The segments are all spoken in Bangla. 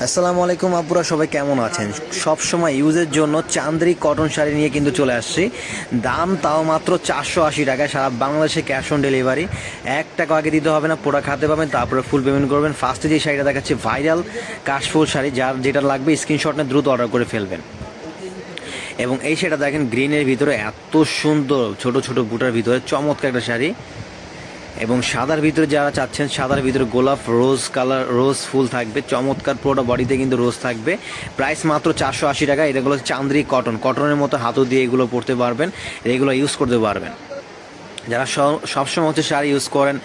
আসসালামু আলাইকুম আপুরা, সবাই কেমন আছেন? সব সময় ইউজের জন্য চান্দ্রি কটন শাড়ি নিয়ে কিন্তু চলে আসছি। দাম তাও মাত্র 480 টাকা, সারা বাংলাদেশে ক্যাশ অন ডেলিভারি। 1 টাকা আগে দিতে হবে না, প্রোডাক্ট হাতে পাবেন, তারপরে ফুল পেমেন্ট করবেন। ফার্স্টে যে শাড়িটা দেখাচ্ছি ভাইরাল কাশফুল শাড়ি, যার যেটা লাগবে স্ক্রিনশট নিয়ে দ্রুত অর্ডার করে ফেলবেন। এবং এই শাড়িটা দেখেন গ্রিনের ভিতরে এত সুন্দর, ছোট ছোট বুটার ভিতরে চমৎকার একটা শাড়ি। এবং সাদার ভিতরে যারা চাচ্ছেন, সাদার ভিতরে গোলাপ রোজ কালার, রোজ ফুল থাকবে, চমৎকার পুরোটা বডিতে কিন্তু রোজ থাকবে। প্রাইস মাত্র 480 টাকা। এগুলো চান্দ্রি কটন, কটনের মতো হাতও দিয়ে এগুলো পরতে পারবেন, এগুলো ইউজ করতে পারবেন। যারা সবসময় হচ্ছে শাড়ি ইউজ করেন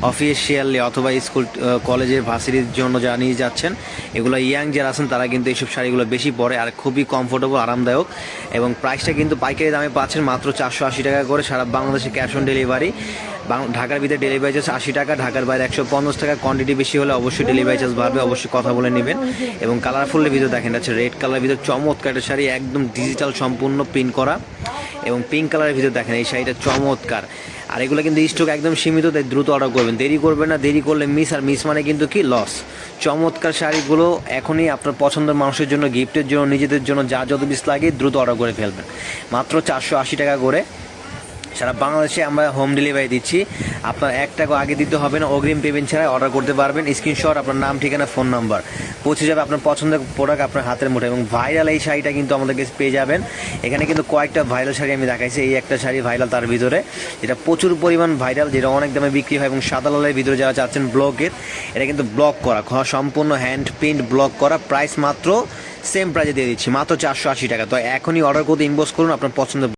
অফিসিয়ালি অথবা স্কুল কলেজের ভার্সিটির জন্য যারা নিয়ে যাচ্ছেন, এগুলো ইয়াং যারা আছেন তারা কিন্তু এইসব শাড়িগুলো বেশি পরে, আর খুবই কমফোর্টেবল, আরামদায়ক। এবং প্রাইসটা কিন্তু পাইকারি দামে পাচ্ছেন মাত্র 480 টাকা করে, সারা বাংলাদেশে ক্যাশ অন ডেলিভারি। ঢাকার ভিতরে ডেলিভারি চার্জ 80 টাকা, ঢাকার বাইরে 150 টাকা। কোয়ান্টিটি বেশি হলে অবশ্যই ডেলিভারি চার্জ বাড়বে, অবশ্যই কথা বলে নেবেন। এবং কালারফুলের ভিতরে দেখেন, এটা হচ্ছে রেড কালারের ভিতরে চমৎকার একটা শাড়ি, একদম ডিজিটাল সম্পূর্ণ প্রিন্ট করা। এবং পিঙ্ক কালারের ভিতরে দেখেন এই শাড়িটা চমৎকার। আর এগুলো কিন্তু স্টক একদম সীমিত, তাই দ্রুত অর্ডার করবেন, দেরি করবেন না। দেরি করলে মিস, আর মিস মানে কিন্তু কি লস। চমৎকার শাড়িগুলো এখনই আপনার পছন্দের মানুষের জন্য, গিফটের জন্য, নিজেদের জন্য, যা যত পিস লাগে দ্রুত অর্ডার করে ফেলবেন। মাত্র 480 টাকা করে সারা বাংলাদেশে আমরা হোম ডেলিভারি দিচ্ছি। আপনার 1 টাকা আগে দিতে হবে না, অগ্রিম পেমেন্ট ছাড়া অর্ডার করতে পারবেন। স্ক্রিনশট, আপনার নাম, ঠিকানা, ফোন নাম্বার, পৌঁছে যাবে আপনার পছন্দের প্রোডাক্ট আপনার হাতের মুঠোয়। এবং ভাইরাল এই শাড়িটা কিন্তু আমাদের কাছে পেয়ে যাবেন। এখানে কিন্তু কয়েকটা ভাইরাল শাড়ি আমি দেখাইছি, এই একটা শাড়ি ভাইরাল তার ভিতরে, যেটা প্রচুর পরিমাণ ভাইরাল, যেটা অনেক দামে বিক্রি হয়। এবং সাদা লালের ভিতরে যারা চাচ্ছেন ব্লকের, এটা কিন্তু ব্লক করা, সম্পূর্ণ হ্যান্ড প্রিন্ট ব্লক করা। প্রাইস মাত্র সেম প্রাইসে দিয়ে দিচ্ছি, মাত্র 480 টাকা। তো এখনই অর্ডার করতে ইনবক্স করুন আপনার পছন্দের।